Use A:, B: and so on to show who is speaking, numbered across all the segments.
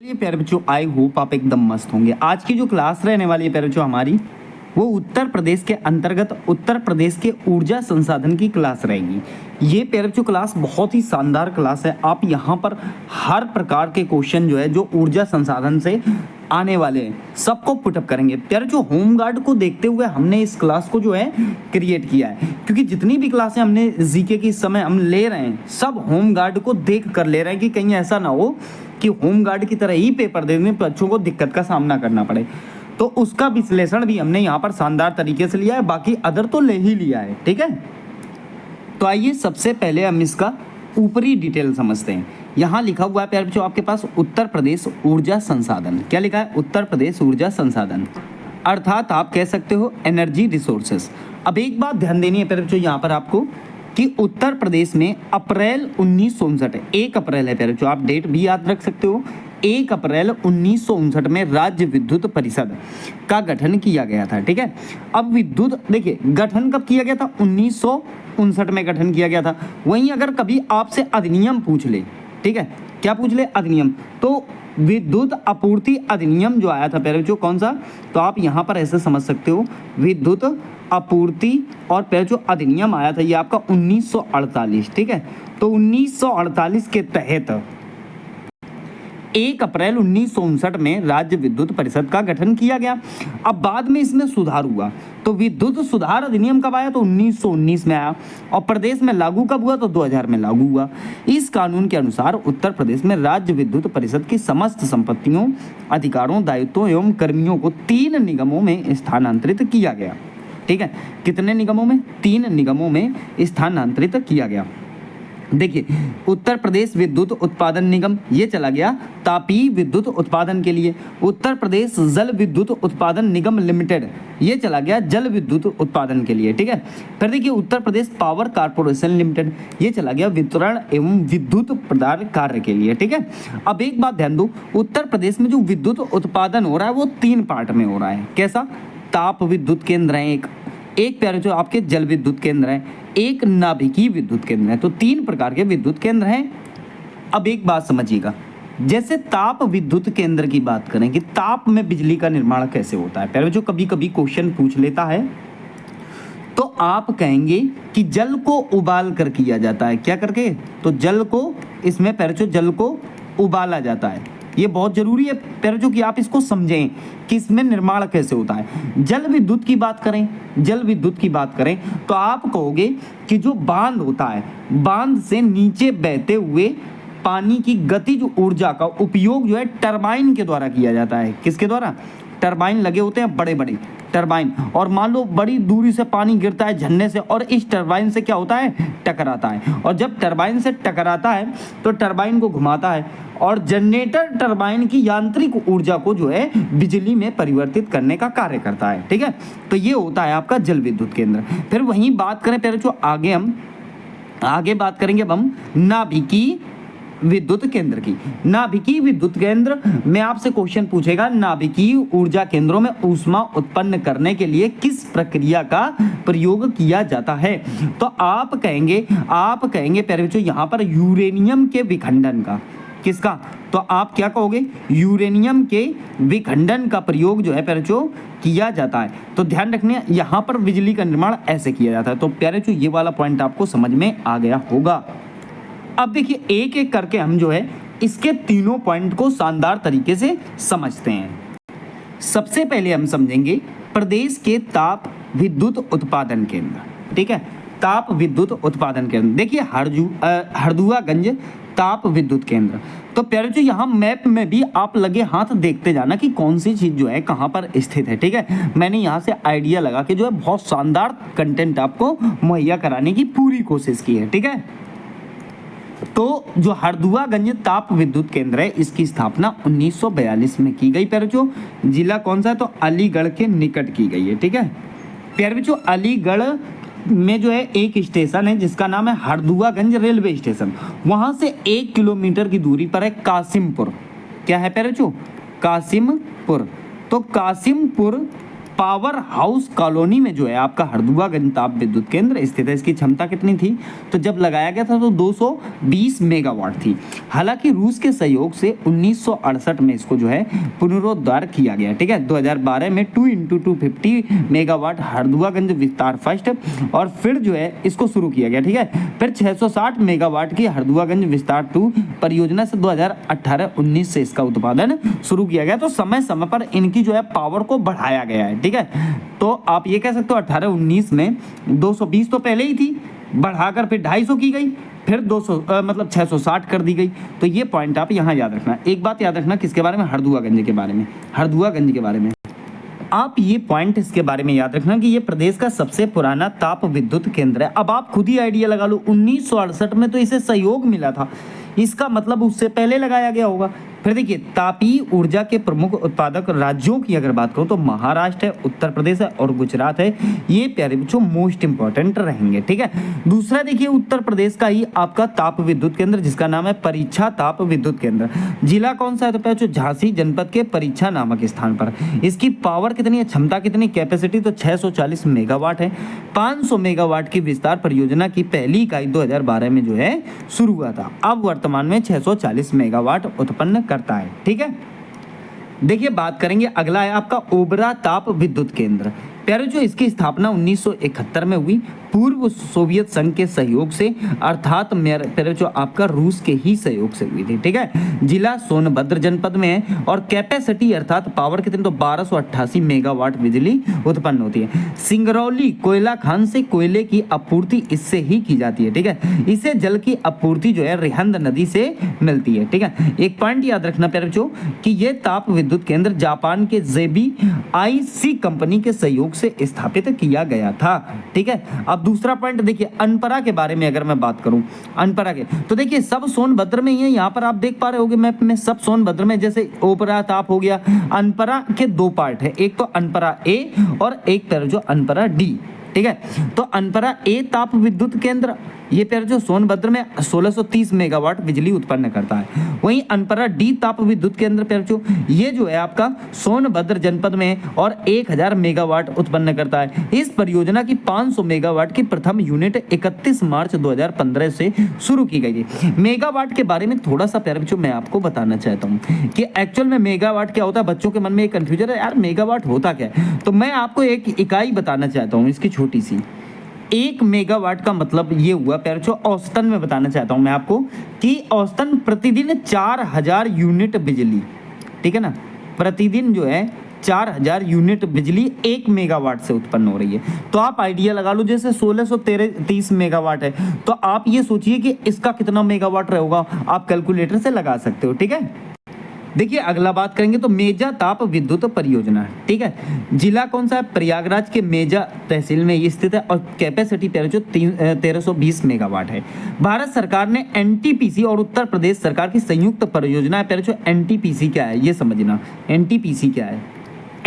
A: ये प्यारे बच्चों, आई होप आप एकदम मस्त होंगे। आज की जो क्लास रहने वाली है प्यारे बच्चों हमारी, वो उत्तर प्रदेश के अंतर्गत उत्तर प्रदेश के ऊर्जा संसाधन की क्लास रहेगी। ये प्यारे बच्चों क्लास बहुत ही शानदार क्लास है। आप यहाँ पर हर प्रकार के क्वेश्चन जो है जो ऊर्जा संसाधन से आने वाले हैं सबको पुटअप करेंगे। प्यारे जो होमगार्ड को देखते हुए हमने इस क्लास को जो है क्रिएट किया है, क्योंकि जितनी भी क्लासें हमने जीके की इस समय हम ले रहे हैं सब होमगार्ड को देख कर ले रहे हैं कि कहीं ऐसा ना हो कि होमगार्ड की तरह ही पेपर देने में बच्चों को दिक्कत का सामना करना पड़े। तो उसका विश्लेषण भी हमने यहाँ पर शानदार तरीके से लिया है, बाकी अदर तो ले ही लिया है। ठीक है, तो आइए सबसे पहले हम इसका ऊपरी डिटेल समझते हैं। यहाँ लिखा हुआ है प्यारे बच्चों आपके पास उत्तर प्रदेश ऊर्जा संसाधन। क्या लिखा है? उत्तर प्रदेश ऊर्जा संसाधन, अर्थात आप कह सकते हो एनर्जी रिसोर्सेस। अब एक बात ध्यान देनी है प्यारे बच्चों यहाँ पर आपको कि उत्तर प्रदेश में अप्रैल 1959, 1 अप्रैल है प्यारे बच्चों, आप डेट भी याद रख सकते हो। 1 अप्रैल 1959 में राज्य विद्युत परिषद का गठन किया गया था। ठीक है, अब विद्युत देखिए गठन कब किया गया था? 1959 में गठन किया गया था। वहीं अगर कभी आपसे अधिनियम पूछ ले, ठीक है, क्या पूछ ले? अधिनियम। तो विद्युत आपूर्ति अधिनियम जो आया था प्यारे बच्चों, कौन सा? तो आप यहाँ पर ऐसे समझ सकते हो, विद्युत आपूर्ति और प्यारे जो अधिनियम आया था ये आपका 1948। ठीक है, तो 1948 के तहत 1 अप्रैल 1959 में राज्य विद्युत परिषद का गठन किया गया। अब बाद में इसमें सुधार हुआ, तो विद्युत सुधार अधिनियम कब आया? तो 1919 में आया, और प्रदेश में लागू कब हुआ? तो 2000 में लागू हुआ। इस कानून के अनुसार उत्तर प्रदेश में राज्य विद्युत परिषद की समस्त संपत्तियों, अधिकारों, दायित्वों एवं कर्मियों को 3 निगमों में स्थानांतरित किया गया। ठीक है, कितने निगमों में? 3 निगमों में स्थानांतरित किया गया। देखिए, उत्तर प्रदेश विद्युत उत्पादन निगम ये चला गया तापीय विद्युत उत्पादन के लिए। उत्तर प्रदेश जल विद्युत उत्पादन निगम लिमिटेड ये चला गया जल विद्युत उत्पादन के लिए। ठीक है, फिर देखिए Uttar Pradesh power corporation limited ये चला गया वितरण एवं विद्युत प्रदान कार्य के लिए। ठीक है, अब एक बात ध्यान दो, उत्तर प्रदेश में जो विद्युत उत्पादन हो रहा है वो 3 पार्ट में हो रहा है। कैसा? ताप विद्युत केंद्र है एक प्यारे जो आपके जल विद्युत केंद्र है, एक नाभिकीय विद्युत केंद्र है। तो 3 प्रकार के विद्युत केंद्र हैं। अब एक बात समझिएगा, जैसे ताप विद्युत केंद्र की बात करें कि ताप में बिजली का निर्माण कैसे होता है, प्यारे जो कभी कभी क्वेश्चन पूछ लेता है, तो आप कहेंगे कि जल को उबाल कर किया जाता है। क्या करके? तो जल को, इसमें प्यारे जो जल को उबाला जाता है। ये बहुत जरूरी है प्यारे जो कि आप इसको समझें कि इसमें निर्माण कैसे होता है। जल विद्युत की बात करें, जल विद्युत की बात करें तो आप कहोगे कि जो बांध होता है, बांध से नीचे बहते हुए पानी की गतिज ऊर्जा का उपयोग जो है टरबाइन के द्वारा किया जाता है। किसके द्वारा? टरबाइन लगे होते हैं, बड़े बड़े टरबाइन, और मान लो बड़ी दूरी से पानी गिरता है झरने से, और इस टरबाइन से क्या होता है? टकराता है, और जब टरबाइन से टकराता है तो टरबाइन को घुमाता है, और जनरेटर टरबाइन की यांत्रिक ऊर्जा को जो है बिजली में परिवर्तित करने का कार्य करता है। ठीक है, तो ये होता है आपका जल विद्युत केंद्र। फिर वहीं बात करें प्यारे जो आगे बात करेंगे अब हम नाभिकीय विद्युत केंद्र की। नाभिकीय विद्युत केंद्र में आपसे क्वेश्चन पूछेगा, नाभिकीय ऊर्जा केंद्रों में ऊष्मा उत्पन्न करने के लिए किस प्रक्रिया का प्रयोग किया जाता है? तो आप कहेंगे प्यारे बच्चों यहाँ पर यूरेनियम के विखंडन का। किसका? तो आप क्या कहोगे? यूरेनियम के विखंडन का प्रयोग जो है प्यारे बच्चों किया जाता है। तो ध्यान रखना, यहाँ पर बिजली का निर्माण ऐसे किया जाता है। तो प्यारे बच्चों ये वाला पॉइंट आपको समझ में आ गया होगा। अब देखिए एक एक करके हम जो है इसके तीनों पॉइंट को शानदार तरीके से समझते हैं। सबसे पहले हम समझेंगे प्रदेश के ताप विद्युत उत्पादन केंद्र। ठीक है, ताप विद्युत उत्पादन केंद्र। देखिए हरदुआगंज ताप विद्युत केंद्र। तो प्यारे जो यहाँ मैप में भी आप लगे हाथ देखते जाना कि कौन सी चीज़ जो है कहाँ पर स्थित है। ठीक है, मैंने यहाँ से आइडिया लगा के जो है बहुत शानदार कंटेंट आपको मुहैया कराने की पूरी कोशिश की है। ठीक है, तो जो हरदुआगंज ताप विद्युत केंद्र है इसकी स्थापना 1942 में की गई। प्यारे जो जिला कौन सा है? तो अलीगढ़ के निकट की गई है। ठीक है, प्यारे जो अलीगढ़ में जो है एक स्टेशन है जिसका नाम है हरदुआगंज रेलवे स्टेशन। वहां से 1 किलोमीटर की दूरी पर है कासिमपुर। क्या है प्यारे जो? कासिमपुर। तो कासिमपुर पावर हाउस कॉलोनी में जो है आपका हरदुआगंज ताप विद्युत केंद्र स्थित है। इसकी क्षमता कितनी थी, तो जब लगाया गया था तो 220 मेगावाट थी। हालांकि रूस के सहयोग से 1968 में इसको जो है पुनरुद्धार किया गया, ठीक है। 2012 में 2x250 मेगावाट हरदुआगंज विस्तार फर्स्ट और फिर जो है इसको शुरू किया गया, ठीक है। फिर 660 मेगावाट की हरदुआगंज विस्तार 2 परियोजना से 2018-19 से इसका उत्पादन शुरू किया गया। तो समय समय पर इनकी जो है पावर को बढ़ाया गया है, ठीक है। तो आप ये कह सकते हो 18-19 में 220 तो पहले ही थी, बढ़ाकर फिर 250 की गई, फिर 200 मतलब 660 कर दी गई। तो ये पॉइंट आप यहाँ याद रखना। एक बात याद रखना किसके बारे में, हरदुआगंज के बारे में, हरदुआगंज के बारे में आप ये पॉइंट इसके बारे में याद रखना कि ये प्रदेश का सबसे पुराना ताप विद्युत केंद्र है। अब आप खुद ही आइडिया लगा लो, 1968 में तो इसे सहयोग मिला था, इसका मतलब उससे पहले लगाया गया होगा। फिर देखिए तापीय ऊर्जा के प्रमुख उत्पादक राज्यों की अगर बात करूं तो महाराष्ट्र है, उत्तर प्रदेश है और गुजरात है। ये प्यारे बच्चों मोस्ट इंपॉर्टेंट रहेंगे, ठीक है। दूसरा देखिए उत्तर प्रदेश का ही आपका ताप विद्युत केंद्र जिसका नाम है परीक्षा ताप विद्युत केंद्र। जिला कौन सा है, तो बच्चों झांसी जनपद के परीक्षा नामक स्थान पर। इसकी पावर कितनी है, क्षमता कितनी, कैपेसिटी तो 640 मेगावाट है। 500 मेगावाट की विस्तार परियोजना की पहली इकाई 2012 में जो है शुरू हुआ था। अब वर्तमान में 640 मेगावाट उत्पन्न करता है, ठीक है। देखिए बात करेंगे, अगला है आपका ओबरा ताप विद्युत केंद्र। प्यारे जो इसकी स्थापना 1971 में हुई पूर्व सोवियत संघ के सहयोग से, अर्थात मेरे जो आपका रूस के ही सहयोग से हुई थी, ठीक है। जिला सोनभद्र जनपद में है और कैपेसिटी अर्थात पावर कितनी, तो 1288 मेगावाट बिजली उत्पन्न होती है। सिंगरौली कोयला खान से कोयले की आपूर्ति इससे ही की जाती है, ठीक है। इसे जल की आपूर्ति जो है रिहंद नदी से मिलती है, ठीक है। एक पॉइंट याद रखना प्यारे बच्चों कि ये ताप विद्युत केंद्र जापान के जेबी आईसी कंपनी के सहयोग से स्थापित किया गया था, ठीक है। अब दूसरा पॉइंट देखिए अनपरा के बारे में अगर मैं बात करूं, अनपरा के तो देखिए सब सोनभद्र में ही है। यहाँ पर आप देख पा रहे होगे मैप में सब सोनभद्र में, जैसे ओबरा ताप हो गया। अनपरा के दो पार्ट है, एक तो अनपरा ए और एक पर जो अनपरा डी, ठीक है। तो अनपरा ए ताप विद्युत केंद्र ये पेड़ जो सोनभद्र में 1630 मेगावाट बिजली उत्पन्न करता है। वहीं अनपरा डी ताप विद्युत केंद्र पेड़ जो ये जो है आपका सोनभद्र जनपद में और 1000 मेगावाट उत्पन्न करता है। इस परियोजना की 500 मेगावाट की प्रथम यूनिट 31 मार्च 2015 से शुरू की गई थी। मेगावाट के बारे में थोड़ा सा प्यारे बच्चों मैं आपको बताना चाहता हूँ कि एक्चुअल में मेगावाट क्या होता है। बच्चों के मन में एक कंफ्यूजन है, यार मेगावाट होता क्या है। तो मैं आपको एक इकाई बताना चाहता हूँ इसकी छोटी सी। 1 मेगावाट का मतलब ये हुआ प्यारे बच्चों, औसतन में बताना चाहता हूं मैं आपको कि औसतन प्रतिदिन 4000 यूनिट बिजली, ठीक है ना। प्रतिदिन जो है 4000 यूनिट बिजली 1 मेगावाट से उत्पन्न हो रही है। तो आप आइडिया लगा लो, जैसे 1630 मेगावाट है तो आप ये सोचिए कि इसका कितना मेगावाट रहेगा, आप कैलकुलेटर से लगा सकते हो, ठीक है। देखिए अगला बात करेंगे तो मेजा ताप विद्युत परियोजना, ठीक है। जिला कौन सा है, प्रयागराज के मेजा तहसील में ये स्थित है और कैपेसिटी जो 1320 मेगावाट है। भारत सरकार ने एनटीपीसी और उत्तर प्रदेश सरकार की संयुक्त परियोजना है। जो एनटीपीसी क्या है ये समझना। एनटीपीसी क्या है,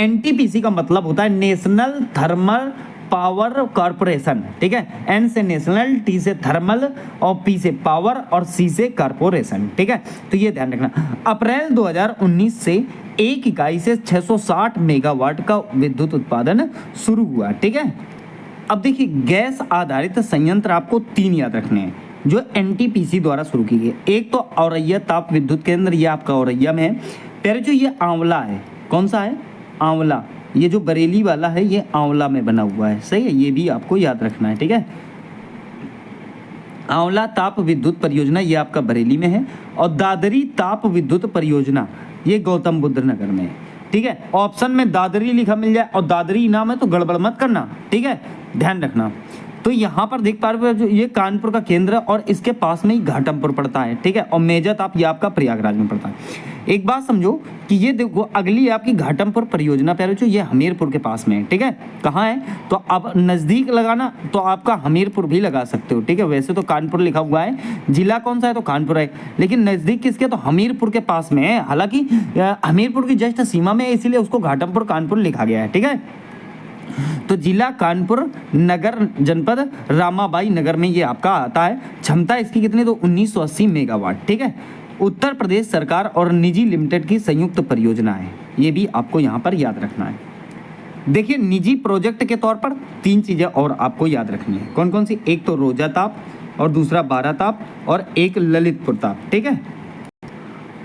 A: एनटीपीसी का मतलब होता है नेशनल थर्मल पावर कॉर्पोरेशन, ठीक है। एन से नेशनल, टी से थर्मल और पी से पावर और सी से कॉर्पोरेशन, ठीक है। तो ये ध्यान रखना। अप्रैल 2019 से एक इकाई से 660 मेगावाट का विद्युत उत्पादन शुरू हुआ, ठीक है। अब देखिए गैस आधारित संयंत्र आपको 3 याद रखने हैं जो एनटीपीसी द्वारा शुरू की गई। एक तो औरैया ताप विद्युत केंद्र, ये आपका औरैया में है। फिर जो ये आंवला है, कौन सा है, आंवला, ये जो बरेली वाला है ये आंवला में बना हुआ है, सही है। ये भी आपको याद रखना है, ठीक है। आंवला ताप विद्युत परियोजना ये आपका बरेली में है और दादरी ताप विद्युत परियोजना ये गौतम बुद्ध नगर में है, ठीक है। ऑप्शन में दादरी लिखा मिल जाए और दादरी नाम है तो गड़बड़ मत करना, ठीक है, ध्यान रखना। तो यहाँ पर देख पा रहे हो जो ये कानपुर का केंद्र है और इसके पास में ही घाटमपुर पड़ता है, ठीक है। और मेजा ताप ये आपका प्रयागराज में पड़ता है। एक बात समझो कि ये देखो अगली आपकी घाटमपुर परियोजना प्यारे बच्चों ये हमीरपुर के पास में है, ठीक है। कहाँ है, तो अब नज़दीक लगाना तो आपका हमीरपुर भी लगा सकते हो, ठीक है। वैसे तो कानपुर लिखा हुआ है, जिला कौन सा है तो कानपुर है, लेकिन नज़दीक किसके, तो हमीरपुर के पास में है। हालांकि हमीरपुर की जस्ट सीमा में है इसीलिए उसको घाटमपुर कानपुर लिखा गया है, ठीक है। तो जिला कानपुर नगर जनपद रामाबाई नगर में ये आपका आता है। क्षमता इसकी कितनी, तो 1980 मेगावाट, ठीक है। उत्तर प्रदेश सरकार और निजी लिमिटेड की संयुक्त परियोजना है, ये भी आपको यहाँ पर याद रखना है। देखिए निजी प्रोजेक्ट के तौर पर 3 चीजें और आपको याद रखनी है। कौन कौन सी? एक तो रोजा ताप, और दूसरा बारा ताप, और एक ललितपुर ताप। ठीक है,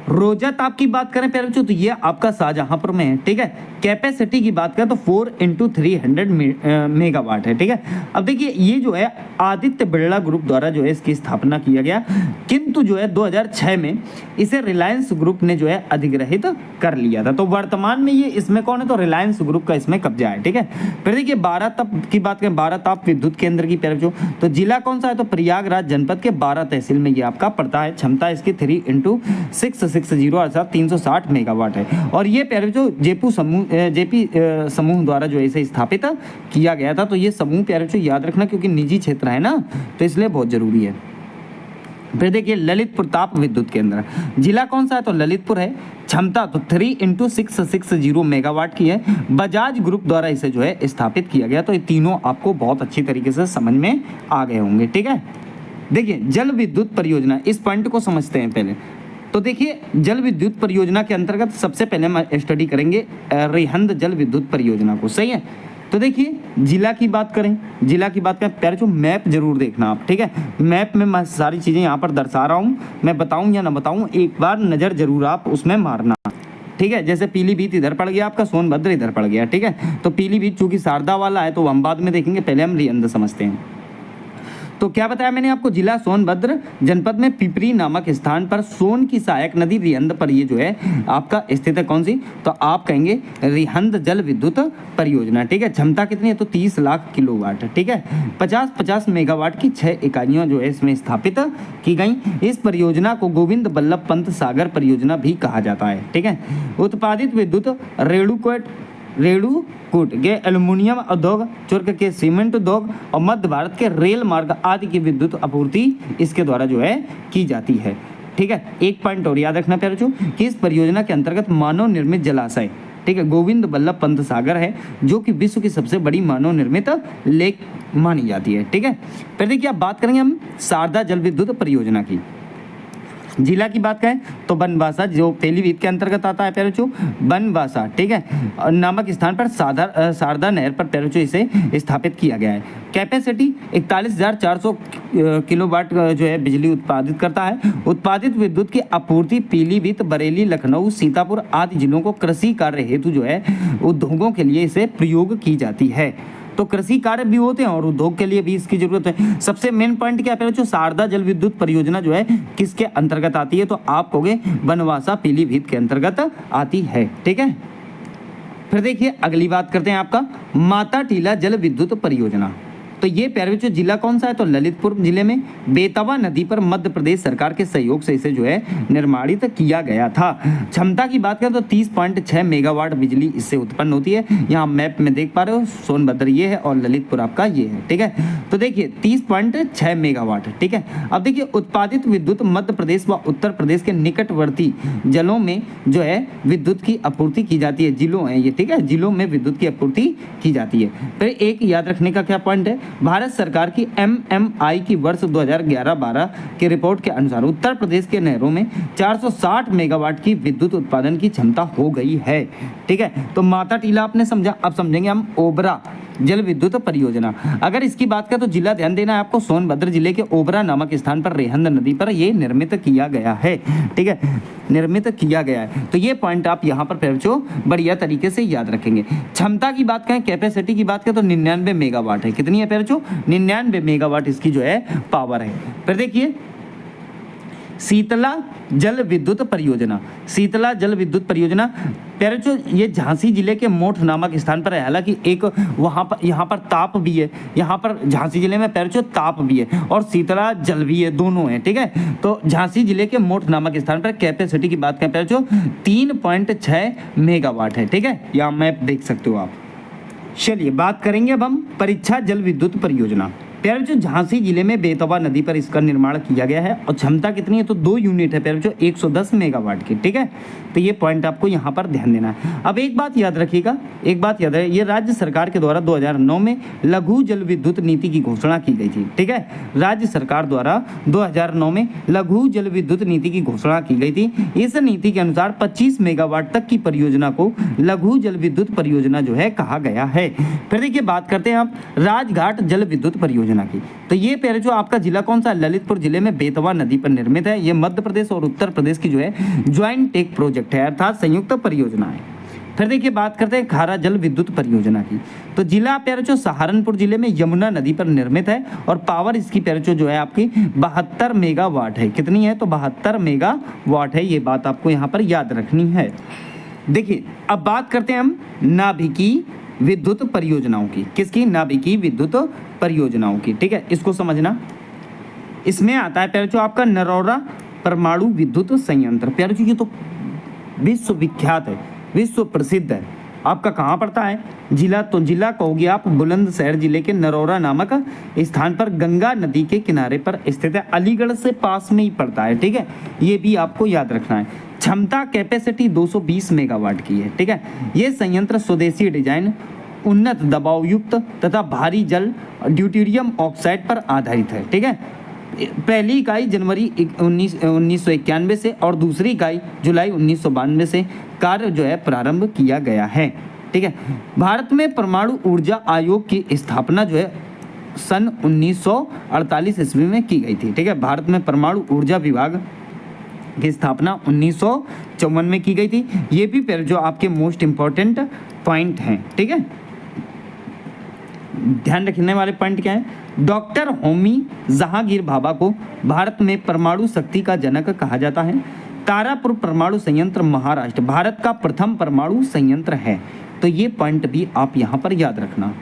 A: रोजा ताप की बात करें प्यारे बच्चों तो ये आपका शाहजहांपुर में है। ठीक है, कैपेसिटी की बात करें तो 4x300 मेगावाट है। ठीक है, अब देखिए ये जो है आदित्य बिरला ग्रुप द्वारा जो है इसकी स्थापना किया गया, किंतु जो है 2006 में इसे रिलायंस ग्रुप ने जो है अधिग्रहित कर लिया था। तो वर्तमान में ये इसमें कौन है? तो रिलायंस ग्रुप का इसमें कब्जा है। ठीक है, फिर देखिए बारा ताप की बात करें, बारा ताप विद्युत केंद्र की प्यारे बच्चों तो जिला कौन सा है? तो प्रयागराज जनपद के 12 तहसील में ये आपका पड़ता है। क्षमता इसकी 3x660 अर्थात 360 मेगावाट है। और ये प्यारे बच्चों जेपी समूह द्वारा जो है इसे स्थापित किया गया था। तो ये समूह प्यारे बच्चों याद रखना, क्योंकि निजी क्षेत्र है ना, तो इसलिए बहुत जरूरी है। फिर देखिए ललितपुर ताप विद्युत केंद्र, जिला कौन सा है? तो ललितपुर है। क्षमता तो 3x660 मेगावाट की है। बजाज ग्रुप द्वारा इसे जो है स्थापित किया गया। तो ये तीनों आपको बहुत अच्छी तरीके से समझ में आ गए होंगे। ठीक है, देखिए जल विद्युत परियोजना, इस पॉइंट को समझते हैं पहले। तो देखिए जल विद्युत परियोजना के अंतर्गत सबसे पहले हम स्टडी करेंगे रिहंद जल विद्युत परियोजना को। सही है, तो देखिए जिला की बात करें, जिला की बात करें प्यारे जो मैप जरूर देखना आप। ठीक है, मैप में मैं सारी चीज़ें यहाँ पर दर्शा रहा हूँ, मैं बताऊँ या ना बताऊँ एक बार नज़र जरूर आप उसमें मारना। ठीक है, जैसे पीलीभीत इधर पड़ गया आपका, सोनभद्र इधर पड़ गया। ठीक है, तो पीलीभीत चूंकि शारदा वाला है तो हम बाद में देखेंगे, पहले हम रिहंद समझते हैं। तो क्या बताया मैंने आपको? जिला सोनभद्र, जनपद में पिपरी नामक स्थान पर सोन की सहायक नदी रिहंद पर ये जो है आपका स्थित है। कौन सी? तो आप कहेंगे रिहंद जल विद्युत परियोजना। ठीक है, क्षमता कितनी है? तो 30 लाख किलोवाट। ठीक है, 50 मेगावाट की 6 इकाइयाँ जो है इसमें स्थापित की गई। इस परियोजना को गोविंद बल्लभ पंत सागर परियोजना भी कहा जाता है। ठीक है, उत्पादित विद्युत रेणुकूट के एल्युमिनियम उद्योग, चुर्क के सीमेंट उद्योग और मध्य भारत के रेल मार्ग आदि की विद्युत आपूर्ति इसके द्वारा जो है की जाती है। ठीक है, एक पॉइंट और याद रखना प्यारे बच्चों कि इस परियोजना के अंतर्गत मानव निर्मित जलाशय, ठीक है, गोविंद बल्लभ पंत सागर है, जो कि विश्व की सबसे बड़ी मानव निर्मित लेक मानी जाती है। ठीक है, फिर देखिए अब बात करेंगे हम शारदा जल विद्युत परियोजना की। जिला की बात करें तो बनवासा, जो पीलीभीत के अंतर्गत आता है प्यारे बच्चों, बनवासा, ठीक है, नामक स्थान पर शारदा नहर पर प्यारे बच्चों इसे स्थापित किया गया है। कैपेसिटी 41,400 किलोवाट जो है बिजली उत्पादित करता है। उत्पादित विद्युत की आपूर्ति पीलीभीत, बरेली, लखनऊ, सीतापुर आदि जिलों को कृषि कार्य हेतु जो है उद्योगों के लिए इसे प्रयोग की जाती है। तो कृषि कार्य भी होते हैं और उद्योग के लिए भी इसकी जरूरत है। सबसे मेन पॉइंट क्या है? जो शारदा जल विद्युत परियोजना जो है किसके अंतर्गत आती है? तो आप कहोगे बनवासा पीलीभीत के अंतर्गत आती है। ठीक है, फिर देखिए अगली बात करते हैं आपका माता टीला जल विद्युत परियोजना। तो ये प्यारे बच्चों जिला कौन सा है? तो ललितपुर जिले में बेतवा नदी पर मध्य प्रदेश सरकार के सहयोग से इसे जो है निर्माणित किया गया था। क्षमता की बात करें तो 30.6 मेगावाट बिजली इससे उत्पन्न होती है। यहाँ मैप में देख पा रहे हो, सोनभद्र ये है और ललितपुर आपका ये है। ठीक है, तो देखिए 30.6 मेगावाट। ठीक है, अब देखिए उत्पादित विद्युत मध्य प्रदेश व उत्तर प्रदेश के निकटवर्ती जिलों में जो है विद्युत की आपूर्ति की जाती है। जिलों है ये, ठीक है, जिलों में विद्युत की आपूर्ति की जाती है। फिर एक याद रखने का क्या पॉइंट है? भारत सरकार की MMI की वर्ष 2011-12 की रिपोर्ट के अनुसार उत्तर प्रदेश के नहरों में 460 मेगावाट की विद्युत उत्पादन की क्षमता हो गई है। ठीक है, तो माता टीला आपने समझा, अब समझेंगे हम ओबरा जल विद्युत परियोजना। अगर इसकी बात करें तो जिला ध्यान देना है आपको, सोनभद्र जिले के ओबरा नामक स्थान पर रेहंद नदी पर यह निर्मित किया गया है। ठीक है, निर्मित किया गया है। तो ये पॉइंट आप यहाँ पर बच्चों बढ़िया तरीके से याद रखेंगे। क्षमता की बात करें, कैपेसिटी की बात करें तो 99 मेगावाट है। कितनी है बच्चों? 99 मेगावाट इसकी जो है पावर है। फिर देखिए शीतला जल विद्युत परियोजना। शीतला जल विद्युत परियोजना प्यारे जो ये झांसी जिले के मोठ नामक स्थान पर है। हालांकि एक वहाँ पर यहाँ पर ताप भी है, यहाँ पर झांसी जिले में प्यारे जो ताप भी है और शीतला जल भी है, दोनों है। ठीक है, तो झांसी जिले के मोठ नामक स्थान पर कैपेसिटी की बात करें प्यारे जो 3.6 मेगावाट है। ठीक है, यहाँ मैप देख सकते हो आप। चलिए बात करेंगे अब हम परीक्षा जल विद्युत परियोजना। प्यारे बच्चों झांसी जिले में बेतवा नदी पर इसका निर्माण किया गया है और क्षमता कितनी है तो 2 यूनिट है प्यारे बच्चों 110 मेगावाट की। ठीक है, तो ये पॉइंट आपको यहाँ पर ध्यान देना है। अब एक बात याद रखिएगा, एक बात याद रहे, ये राज्य सरकार के द्वारा 2009 में लघु जल विद्युत नीति की घोषणा की गई थी। ठीक है, राज्य सरकार द्वारा 2009 में लघु जल विद्युत नीति की घोषणा की गई थी। इस नीति के अनुसार 25 मेगावाट तक की परियोजना को लघु जल विद्युत परियोजना जो है कहा गया है। फिर देखिए बात करते हैं आप राजघाट जल विद्युत परियोजना की। तो ये प्यारे जो आपका जिला कौन सा, ललितपुर जिले में बेतवा नदी पर निर्मित है। ये मध्य प्रदेश और उत्तर प्रदेश की जो है ज्वाइंट टेक प्रोजेक्ट है, अर्थात संयुक्त परियोजना है। फिर देखिए बात करते हैं खारा जल विद्युत परियोजना की। तो जिला प्यारे जो सहारनपुर जिले में यमुना नदी पर निर्मित है और पावर इसकी प्यारे जो है आपकी 72 मेगावाट है। कितनी है तो 72 मेगावाट है। ये बात आपको यहाँ पर याद रखनी है। देखिए अब बात करते हैं हम नाभिकी विद्युत परियोजनाओं की। किसकी, नाभिकी विद्युत परियोजनाओं की। ठीक है, इसको समझना। इसमें आता है प्यारे जो आपका नरौरा परमाणु विद्युत संयंत्र। प्यारे जो ये तो विश्वविख्यात है, विश्व प्रसिद्ध है। आपका कहाँ पड़ता है जिला, तो जिला कहोगे आप बुलंदशहर जिले के नरौरा नामक स्थान पर गंगा नदी के किनारे पर स्थित है। अलीगढ़ से पास में ही पड़ता है। ठीक है, ये भी आपको याद रखना है। क्षमता कैपेसिटी 220 मेगावाट की है। ठीक है, ये संयंत्र स्वदेशी डिजाइन, उन्नत दबाव युक्त तथा भारी जल ड्यूटेरियम ऑक्साइड पर आधारित है। ठीक है, पहली इकाई जनवरी 1991 से और दूसरी इकाई जुलाई 1992 से कार्य जो है प्रारंभ किया गया है। ठीक है, भारत में परमाणु ऊर्जा आयोग की स्थापना जो है सन 1948 ईस्वी में की गई थी। ठीक है, भारत में परमाणु ऊर्जा विभाग की स्थापना 1954 में की गई थी। ये भी फिर जो आपके मोस्ट इंपॉर्टेंट पॉइंट हैं। ठीक है, ध्यान रखने वाले पॉइंट क्या है, डॉक्टर होमी जहांगीर भाभा को भारत में परमाणु शक्ति का जनक कहा जाता है। तारापुर परमाणु संयंत्र महाराष्ट्र भारत का प्रथम परमाणु संयंत्र है। तो ये पॉइंट भी आप यहाँ पर याद रखना।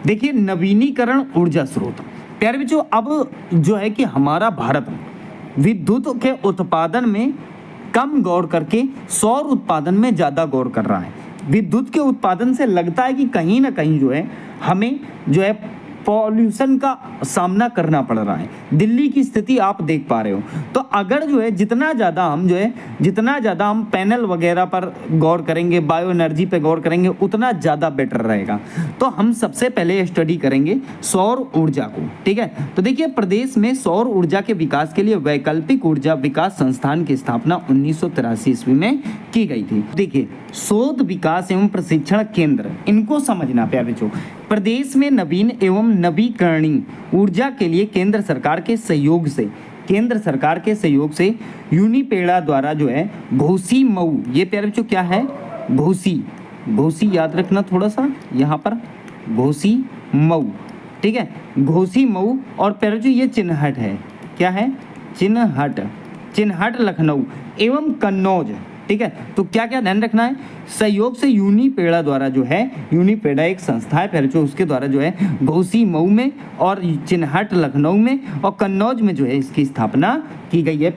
A: देखिए नवीनीकरण ऊर्जा स्रोत, प्यारे बच्चों अब जो है कि हमारा भारत विद्युत के उत्पादन में कम गौर करके सौर उत्पादन में ज़्यादा गौर कर रहा है। विद्युत के उत्पादन से लगता है कि कहीं ना कहीं जो है हमें जो है पॉल्यूशन का सामना करना पड़ रहा है। दिल्ली की स्थिति आप देख पा रहे हो। तो अगर जो है जितना ज़्यादा हम पैनल वगैरह पर गौर करेंगे, बायो एनर्जी पे गौर करेंगे, उतना ज़्यादा बेटर रहेगा। तो हम सबसे पहले स्टडी करेंगे सौर ऊर्जा को। ठीक है, तो देखिए प्रदेश में सौर ऊर्जा के विकास के लिए वैकल्पिक ऊर्जा विकास संस्थान की स्थापना 1983 ईस्वी में की गई थी। देखिए शोध विकास एवं प्रशिक्षण केंद्र, इनको समझना प्यारे बच्चों। प्रदेश में नवीन एवं नवीकरणीय ऊर्जा के लिए केंद्र सरकार के सहयोग से यूनिपेड़ा द्वारा जो है घोसी मऊ, ये प्यारे बच्चों क्या है, घोसी याद रखना थोड़ा सा यहाँ पर, घोसी मऊ। ठीक है, घोसी मऊ और प्यारे बच्चों ये चिन्हट है, क्या है, चिन्हट लखनऊ एवं कन्नौज। ठीक है, तो क्या क्या ध्यान रखना है, सहयोग से यूनिपेड़ा द्वारा जो है, यूनिपेड़ा एक संस्था है फिर जो उसके द्वारा जो है घोसी मऊ में और चिन्हट लखनऊ में और कन्नौज में जो है इसकी स्थापना की गई है।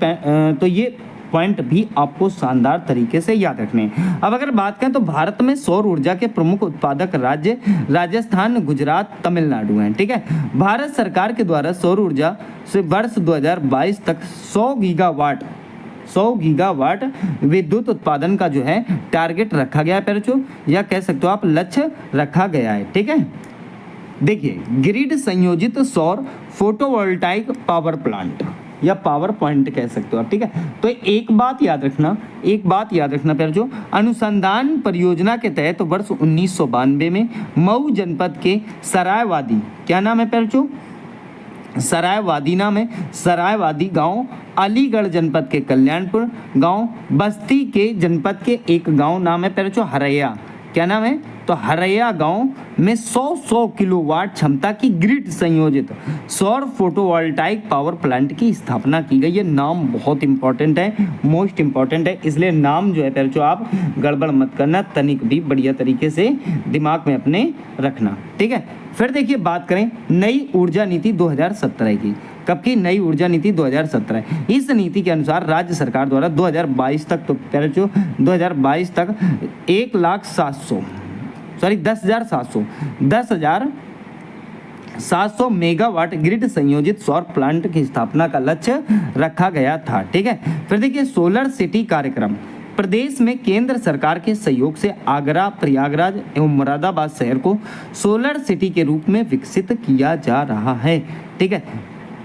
A: तो ये पॉइंट भी आपको शानदार तरीके से याद रखने हैं। अब अगर बात करें तो भारत में सौर ऊर्जा के प्रमुख उत्पादक राज्य राजस्थान, गुजरात, तमिलनाडु हैं। ठीक है, भारत सरकार के द्वारा सौर ऊर्जा से वर्ष 2022 तक 100 गीगावाट विद्युत उत्पादन का जो है टारगेट रखा गया है बच्चों, या कह सकते हो आप लक्ष्य रखा गया है। ठीक है, देखिए ग्रिड संयोजित सौर फोटोवोल्टाइक पावर प्लांट या पावर पॉइंट कह सकते हो आप। ठीक है, तो एक बात याद रखना प्यारे जो अनुसंधान परियोजना के तहत वर्ष 1992 में मऊ जनपद के सरायवादी, क्या नाम है प्यारे जो, सरायवादी नाम है, सरायवादी गांव, अलीगढ़ जनपद के कल्याणपुर गांव, बस्ती के जनपद के एक गांव नाम है प्यारे हरैया, क्या नाम है, तो हरैया गांव में 100 किलोवाट क्षमता की ग्रिड संयोजित सौर फोटोवोल्टाइक पावर प्लांट की स्थापना की गई है। नाम बहुत इंपॉर्टेंट है, मोस्ट इंपॉर्टेंट है, इसलिए नाम जो है प्यारे जो आप गड़बड़ मत करना, तनिक भी बढ़िया तरीके से दिमाग में अपने रखना। ठीक है, फिर देखिए बात करें नई ऊर्जा नीति 2017 की। कब की, नई ऊर्जा नीति 2017। इस नीति के अनुसार राज्य सरकार द्वारा 2022 तक, तो प्यारे जो 2022 तक 10,700 700 मेगावाट ग्रिड संयोजित सौर प्लांट की स्थापना का लक्ष्य रखा गया था। ठीक है, फिर देखिए सोलर सिटी कार्यक्रम। प्रदेश में केंद्र सरकार के सहयोग से आगरा, प्रयागराज एवं मुरादाबाद शहर को सोलर सिटी के रूप में विकसित किया जा रहा है। ठीक है,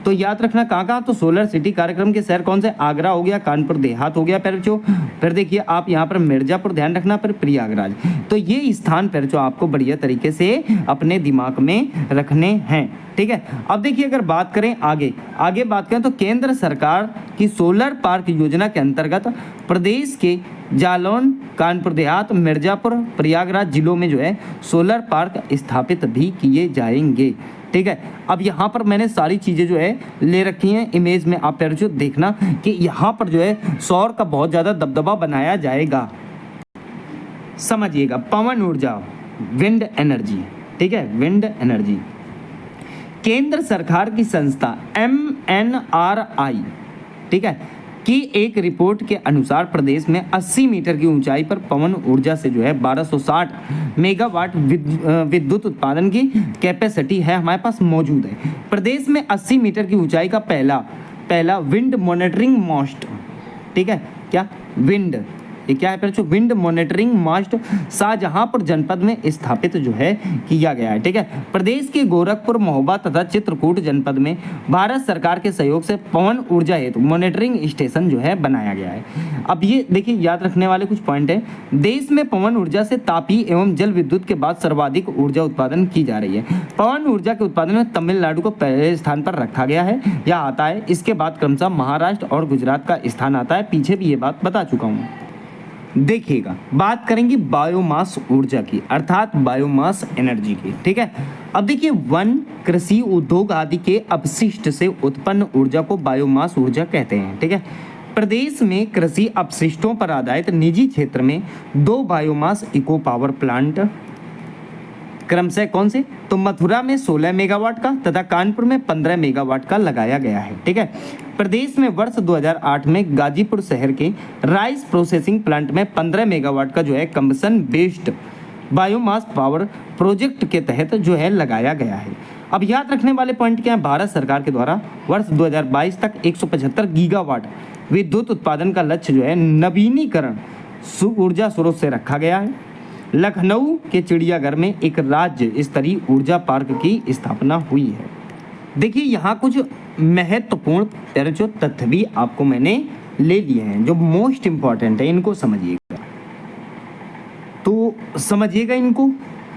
A: तो याद रखना कहाँ कहाँ, तो सोलर सिटी कार्यक्रम के शहर कौन से, आगरा हो गया, कानपुर देहात हो गया पैरचो, फिर देखिए आप यहाँ पर मिर्जापुर ध्यान रखना, फिर प्रयागराज। तो ये स्थान पैरचो आपको बढ़िया तरीके से अपने दिमाग में रखने हैं। ठीक है, अब देखिए अगर बात करें आगे बात करें तो केंद्र सरकार की सोलर पार्क योजना के अंतर्गत प्रदेश के जालौन, कानपुर देहात, मिर्जापुर, प्रयागराज जिलों में जो है सोलर पार्क स्थापित भी किए जाएंगे। ठीक है, अब यहाँ पर मैंने सारी चीज़ें जो है ले रखी हैं इमेज में, आप जो देखना कि यहाँ पर जो है सौर का बहुत ज़्यादा दबदबा बनाया जाएगा। समझिएगा, पवन ऊर्जा, विंड एनर्जी। ठीक है, विंड एनर्जी केंद्र सरकार की संस्था MNRI, ठीक है, की एक रिपोर्ट के अनुसार प्रदेश में 80 मीटर की ऊंचाई पर पवन ऊर्जा से जो है 1260 मेगावाट विद्युत उत्पादन की कैपेसिटी है हमारे पास मौजूद है। प्रदेश में 80 मीटर की ऊंचाई का पहला विंड मॉनिटरिंग मास्ट, ठीक है, क्या विंड, ये क्या है फिर, विंड मॉनिटरिंग मास्ट शाहजहांपुर जनपद में स्थापित जो है किया गया है। ठीक है, प्रदेश के गोरखपुर, महोबा तथा चित्रकूट जनपद में भारत सरकार के सहयोग से पवन ऊर्जा हेतु मॉनिटरिंग स्टेशन जो है बनाया गया है। अब ये देखिए याद रखने वाले कुछ पॉइंट है, देश में पवन ऊर्जा से तापीय एवं जल विद्युत के बाद सर्वाधिक ऊर्जा उत्पादन की जा रही है। पवन ऊर्जा के उत्पादन में तमिलनाडु को पहले स्थान पर रखा गया है या आता है, इसके बाद क्रमशः महाराष्ट्र और गुजरात का स्थान आता है, पीछे भी ये बात बता चुका हूँ। देखिएगा, बात करेंगे बायोमास ऊर्जा की, अर्थात बायोमास एनर्जी की। ठीक है, अब देखिए वन, कृषि, उद्योग आदि के अपशिष्ट से उत्पन्न ऊर्जा को बायोमास ऊर्जा कहते हैं। ठीक है, प्रदेश में कृषि अपशिष्टों पर आधारित निजी क्षेत्र में 2 बायोमास इको पावर प्लांट क्रमशः कौन से, तो मथुरा में 16 मेगावाट का तथा कानपुर में 15 मेगावाट का लगाया गया है। ठीक है, प्रदेश में वर्ष 2008 में गाजीपुर शहर के राइस प्रोसेसिंग प्लांट में 15 मेगावाट का जो है combustion based biomass power project के तहत जो है लगाया गया है। अब याद रखने वाले पॉइंट क्या है, भारत सरकार के द्वारा वर्ष 2022 तक 175 गीगावाट विद्युत उत्पादन का लक्ष्य जो है नवीनीकरण ऊर्जा स्रोत से रखा गया है। लखनऊ के चिड़ियाघर में एक राज्य स्तरीय ऊर्जा पार्क की स्थापना हुई है। देखिए यहाँ कुछ महत्वपूर्ण जो तथ्य भी आपको मैंने ले लिए हैं जो मोस्ट इंपॉर्टेंट है, इनको समझिएगा। तो समझिएगा इनको,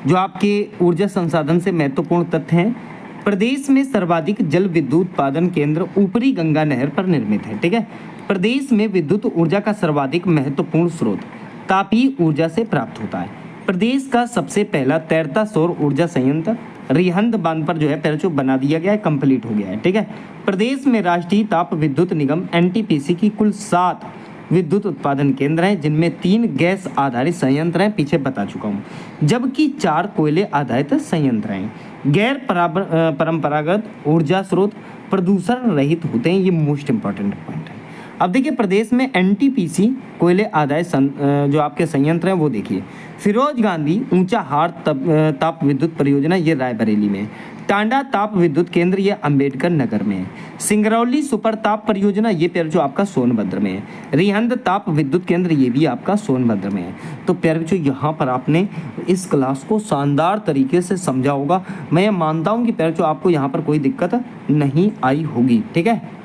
A: जो आपके ऊर्जा संसाधन से महत्वपूर्ण तथ्य हैं। प्रदेश में सर्वाधिक जल विद्युत उत्पादन केंद्र ऊपरी गंगा नहर पर निर्मित है। ठीक है, प्रदेश में विद्युत ऊर्जा का सर्वाधिक महत्वपूर्ण स्रोत तापीय ऊर्जा से प्राप्त होता है। प्रदेश का सबसे पहला तैरता सौर ऊर्जा संयंत्र रिहंद बांध पर जो है पैरचो बना दिया गया है, कंप्लीट हो गया है। ठीक है, प्रदेश में राष्ट्रीय ताप विद्युत निगम NTPC की कुल 7 विद्युत उत्पादन केंद्र हैं, जिनमें 3 गैस आधारित संयंत्र हैं, पीछे बता चुका हूँ, जबकि 4 कोयले आधारित संयंत्र हैं। गैर परंपरागत ऊर्जा स्रोत प्रदूषण रहित होते हैं, ये मोस्ट इंपॉर्टेंट पॉइंट है। अब देखिए प्रदेश में NTPC कोयले आधारित जो आपके संयंत्र हैं वो देखिए, फिरोज गांधी ऊंचा हार ताप विद्युत परियोजना ये रायबरेली में है, टांडा ताप विद्युत केंद्र ये अंबेडकर नगर में है, सिंगरौली सुपर ताप परियोजना ये प्यार जो आपका सोनभद्र में है, रिहंद ताप विद्युत केंद्र ये भी आपका सोनभद्र में है। तो प्यार जो यहाँ पर आपने इस क्लास को शानदार तरीके से समझा होगा। मैं ये मानता हूँ कि प्यार जो आपको यहाँ पर कोई दिक्कत नहीं आई होगी। ठीक है।